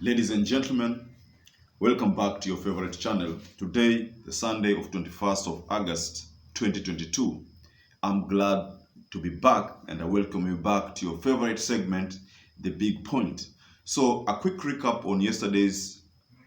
Ladies and gentlemen, welcome back to your favorite channel. Today, the Sunday of 21st of August 2022. I'm glad to be back and I welcome you back to your favorite segment, The Big Point. So, a quick recap on yesterday's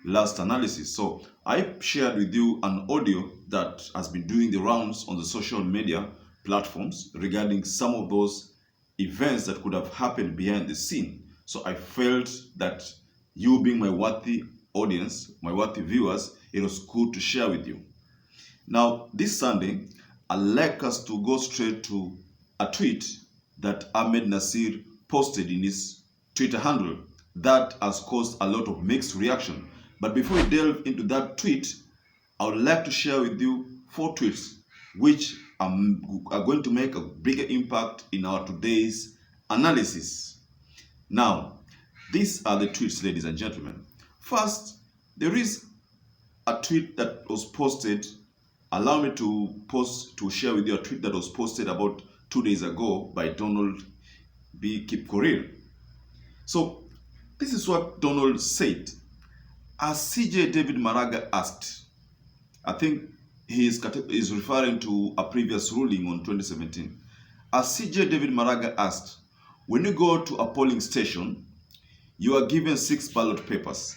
last analysis. So, I shared with you an audio that has been doing the rounds on the social media platforms regarding some of those events that could have happened behind the scene. So, I felt that you being my worthy audience, my worthy viewers, it was good to share with you. Now, this Sunday, I'd like us to go straight to a tweet that AhmedNassir posted in his Twitter handle that has caused a lot of mixed reaction. But before we delve into that tweet, I would like to share with you 4 tweets which are going to make a bigger impact in our today's analysis. Now, these are the tweets, ladies and gentlemen. First, there is a tweet that was posted. Allow me to share with you a tweet that was posted about 2 days ago by Donald B. Kipkorir. So, this is what Donald said. As CJ David Maraga asked, I think he is referring to a previous ruling on 2017. As CJ David Maraga asked, when you go to a polling station, you are given 6 ballot papers.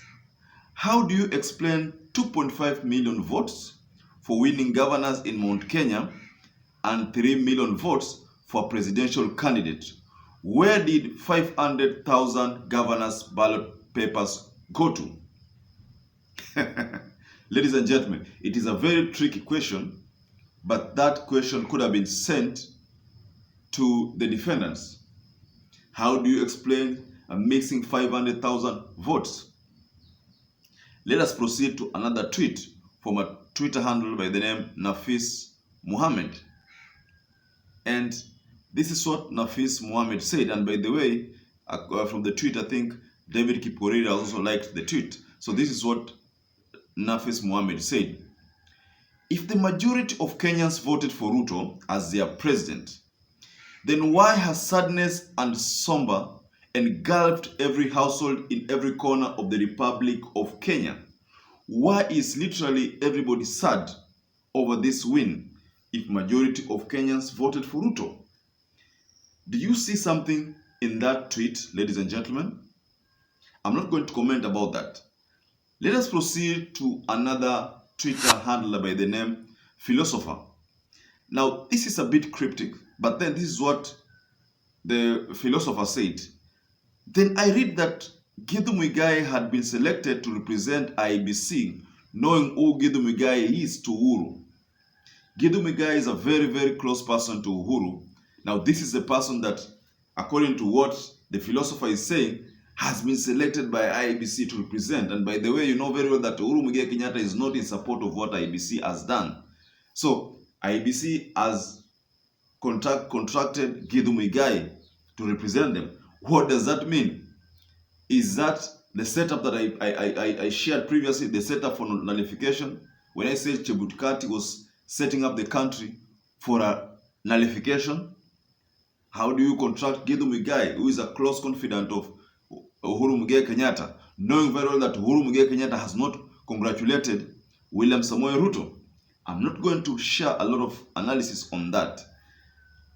How do you explain 2.5 million votes for winning governors in Mount Kenya and 3 million votes for a presidential candidate? Where did 500,000 governors' ballot papers go to? Ladies and gentlemen, it is a very tricky question, but that question could have been sent to the defendants. How do you explain mixing 500,000 votes? Let us proceed to another tweet from a Twitter handle by the name Nafis Muhammad. And this is what Nafis Muhammad said. And by the way, from the tweet, I think David Kipkorir also liked the tweet. So this is what Nafis Muhammad said. If the majority of Kenyans voted for Ruto as their president, then why has sadness and somber engulfed every household in every corner of the Republic of Kenya? Why is literally everybody sad over this win if majority of Kenyans voted for Ruto? Do you see something in that tweet, ladies and gentlemen? I'm not going to comment about that. Let us proceed to another Twitter handler by the name Philosopher. Now, this is a bit cryptic, but then this is what the philosopher said. Then I read that Githu Muigai had been selected to represent IEBC, knowing who Githu Muigai is to Uhuru. Githu Muigai is a very, very close person to Uhuru. Now, this is a person that, according to what the philosopher is saying, has been selected by IEBC to represent. And by the way, you know very well that Uhuru Muigai Kenyatta is not in support of what IEBC has done. So, IEBC has contracted Githu Muigai to represent them. What does that mean? Is that the setup that I shared previously, the setup for nullification? When I said Chebukati was setting up the country for a nullification, how do you contract Githu Muigai, who is a close confidant of Uhuru Muigai Kenyatta, knowing very well that Uhuru Muigai Kenyatta has not congratulated William Samoei Ruto? I'm not going to share a lot of analysis on that.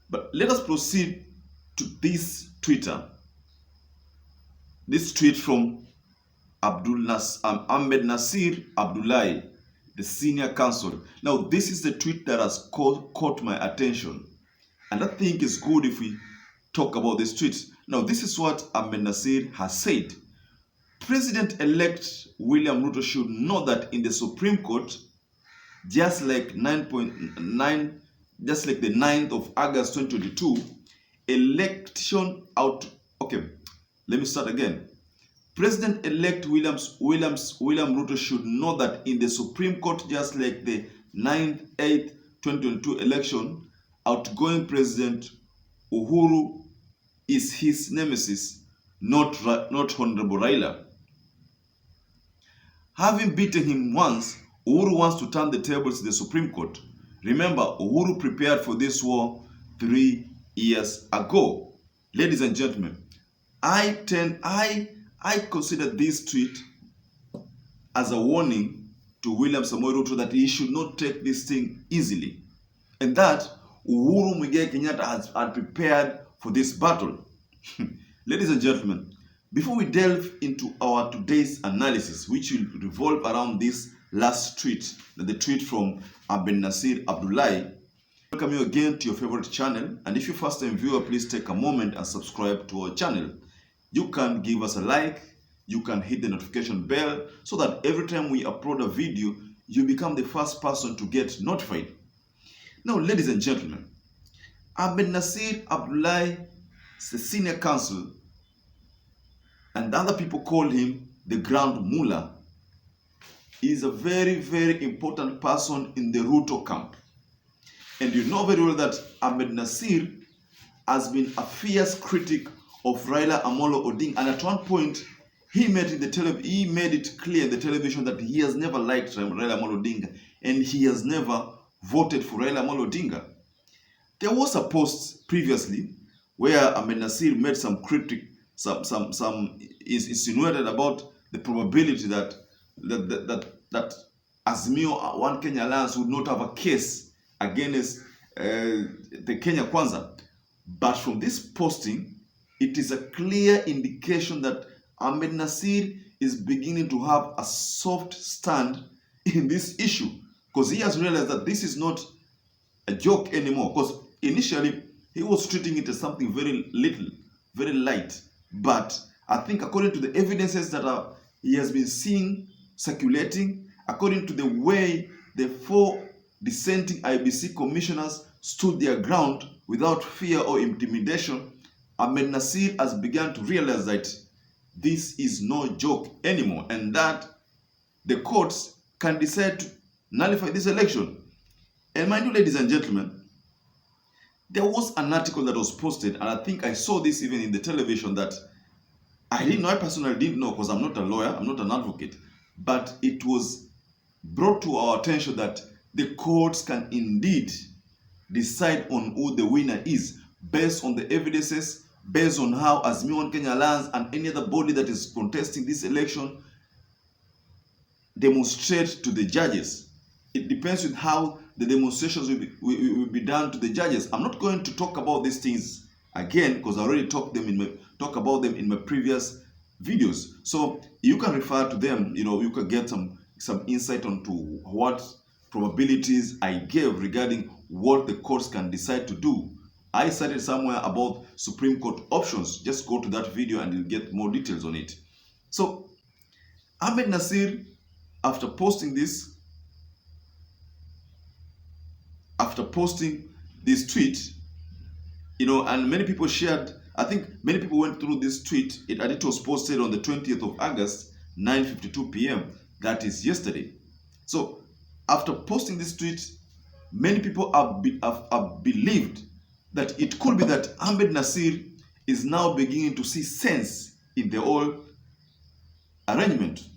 But let us proceed to this Twitter. This tweet from AhmedNassir Abdullahi, the senior counsel. Now, this is the tweet that has caught my attention. And I think it's good if we talk about this tweet. Now, this is what AhmedNassir has said. President-elect William Ruto should know that in the Supreme Court, just like the 9th of August 2022, election out. Okay, let me start again. President-elect William Ruto should know that in the Supreme Court, just like the 9th, 8th, 2022 election, outgoing President Uhuru is his nemesis, not Honorable Raila. Having beaten him once, Uhuru wants to turn the tables in the Supreme Court. Remember, Uhuru prepared for this war 3 years ago. Ladies and gentlemen, I I consider this tweet as a warning to William Samoei Ruto that he should not take this thing easily, and that Uhuru Muigai Kenyatta had prepared for this battle. Ladies and gentlemen, before we delve into our today's analysis, which will revolve around this last tweet, the tweet from AhmedNassir welcome you again to your favorite channel. And if you're first time viewer, please take a moment and subscribe to our channel. You can give us a like, you can hit the notification bell so that every time we upload a video, you become the first person to get notified. Now, ladies and gentlemen, AhmedNassir the senior counsel, and other people call him the Grand Mullah, is a very, very important person in the Ruto camp. And you know very well that AhmedNassir has been a fierce critic of Raila Amolo Odinga, and at one point he made it clear in the television that he has never liked Raila Amolo Odinga and he has never voted for Raila Amolo Odinga. There was a post previously where AhmedNassir made some critic, is insinuated about the probability that Azimio One Kenya Alliance would not have a case against the Kenya Kwanza. But from this posting, it is a clear indication that AhmedNassir is beginning to have a soft stand in this issue, because he has realized that this is not a joke anymore. Because initially he was treating it as something very little, very light. But I think according to the evidences that he has been seeing circulating, according to the way the 4 dissenting IBC commissioners stood their ground without fear or intimidation, AhmedNassir has begun to realize that this is no joke anymore, and that the courts can decide to nullify this election. And mind you, ladies and gentlemen, there was an article that was posted, and I think I saw this even in the television, that I personally didn't know, because I'm not a lawyer, I'm not an advocate, but it was brought to our attention that the courts can indeed decide on who the winner is based on the evidences, based on how Azimio One Kenya Alliance and any other body that is contesting this election demonstrate to the judges. It depends on how the demonstrations will be done to the judges. I'm not going to talk about these things again, because I already talked about them in my previous videos. So you can refer to them. You can get some insight onto what probabilities I gave regarding what the courts can decide to do. I cited somewhere about Supreme Court options. Just go to that video and you'll get more details on it. So AhmedNassir, after posting this tweet, and many people shared, I think many people went through this tweet. It was posted on the 20th of August, 9:52 p.m. That is yesterday. So after posting this tweet, many people have believed that it could be that AhmedNassir is now beginning to see sense in the whole arrangement.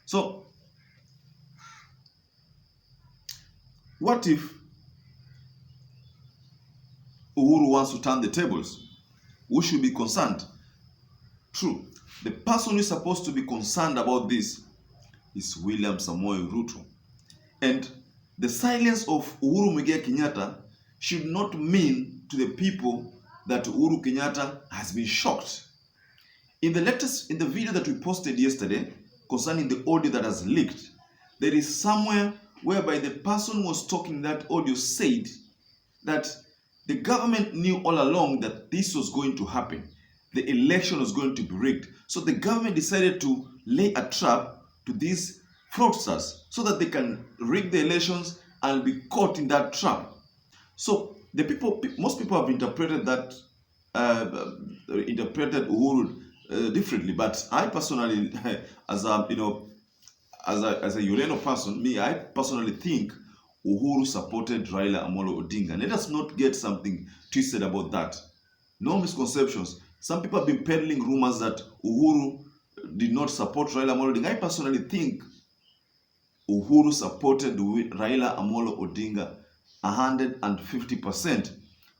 So what if Uhuru wants to turn the tables? Who should be concerned? True. The person who is supposed to be concerned about this is William Samoei Ruto. And the silence of Uhuru Muigai Kenyatta should not mean to the people that Uhuru Kenyatta has been shocked. In the video that we posted yesterday concerning the audio that has leaked, there is somewhere whereby the person who was talking that audio said that the government knew all along that this was going to happen. The election was going to be rigged. So the government decided to lay a trap to these fraudsters so that they can rig the elections and be caught in that trap. So most people have interpreted that, interpreted Uhuru differently. But I personally, as a Ureno person, I personally think Uhuru supported Raila Amolo Odinga. Let us not get something twisted about that. No misconceptions. Some people have been peddling rumors that Uhuru did not support Raila Amolo Odinga. I personally think Uhuru supported Raila Amolo Odinga 150%.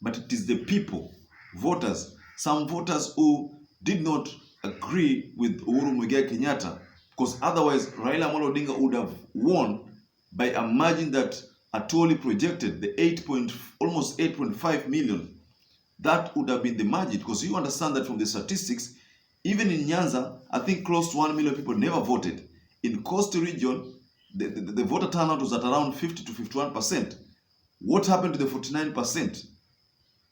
But it is the people, voters, some voters who did not agree with Uhuru Muigai Kenyatta, because otherwise Raila Amolo Odinga would have won by a margin that Atwoli projected, the almost 8.5 million. That would have been the margin, because you understand that from the statistics, even in Nyanza, I think close to 1 million people never voted. In Coastal region, the voter turnout was at around 50 to 51%. What happened to the 49%?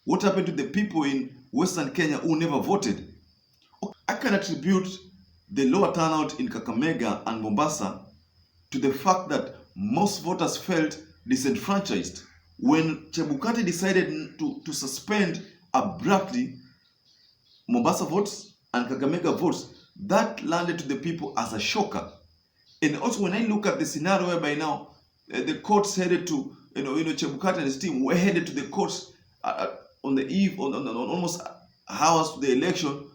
What happened to the people in Western Kenya who never voted? I can attribute the lower turnout in Kakamega and Mombasa to the fact that most voters felt disenfranchised. When Chebukati decided to suspend abruptly Mombasa votes and Kakamega votes, that landed to the people as a shocker. And also when I look at the scenario whereby now the courts headed to, Chebukati and his team were headed to the courts on the eve, on almost hours to the election,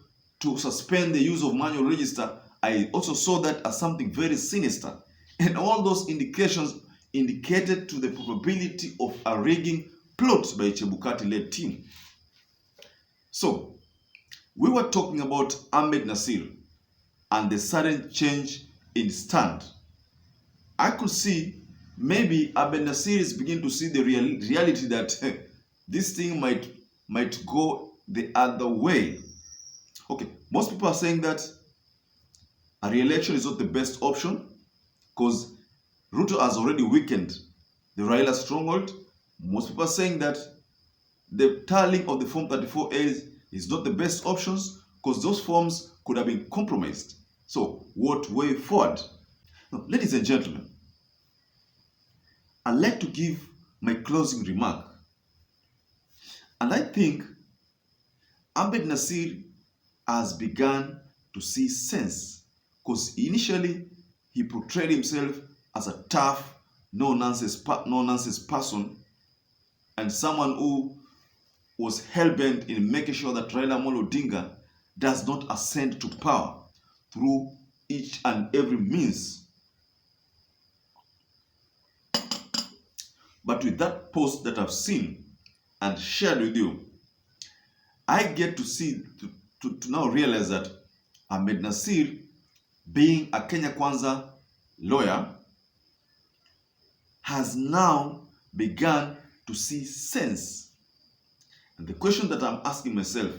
to suspend the use of manual register. I also saw that as something very sinister. And all those indications indicated to the probability of a rigging plot by Chebukati-led team. So, we were talking about AhmedNassir and the sudden change in stand. I could see maybe AhmedNassir is beginning to see the reality that this thing might go the other way. Okay, most people are saying that a re-election is not the best option because Ruto has already weakened the Raila stronghold. Most people are saying that the tallying of the Form 34A is not the best options because those forms could have been compromised. So, what way forward? Now, ladies and gentlemen, I'd like to give my closing remark. And I think AhmedNassir has begun to see sense, because initially he portrayed himself as a tough, no-nonsense person and someone who was hell-bent in making sure that Raila Amolo Odinga does not ascend to power through each and every means. But with that post that I've seen and shared with you, I get to see, to now realize that AhmedNassir, being a Kenya Kwanza lawyer, has now begun to see sense. And the question that I'm asking myself,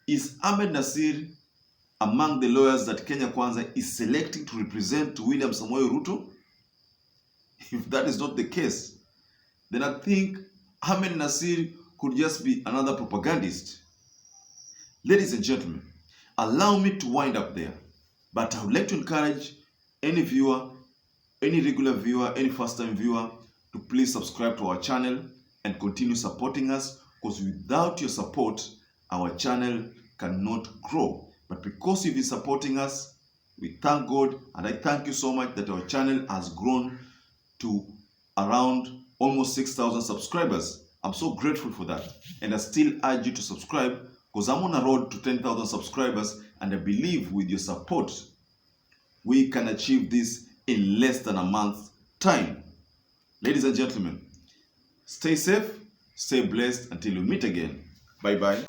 is AhmedNassir among the lawyers that Kenya Kwanza is selecting to represent to William Samoei Ruto? If that is not the case, then I think AhmedNassir could just be another propagandist. Ladies and gentlemen, allow me to wind up there, but I would like to encourage any viewer, any regular viewer, any first-time viewer to please subscribe to our channel and continue supporting us, because without your support, our channel cannot grow. But because you've been supporting us, we thank God, and I thank you so much that our channel has grown to around almost 6,000 subscribers. I'm so grateful for that, and I still urge you to subscribe, because I'm on a road to 10,000 subscribers, and I believe with your support, we can achieve this in less than a month's time. Ladies and gentlemen, stay safe, stay blessed until we meet again. Bye-bye.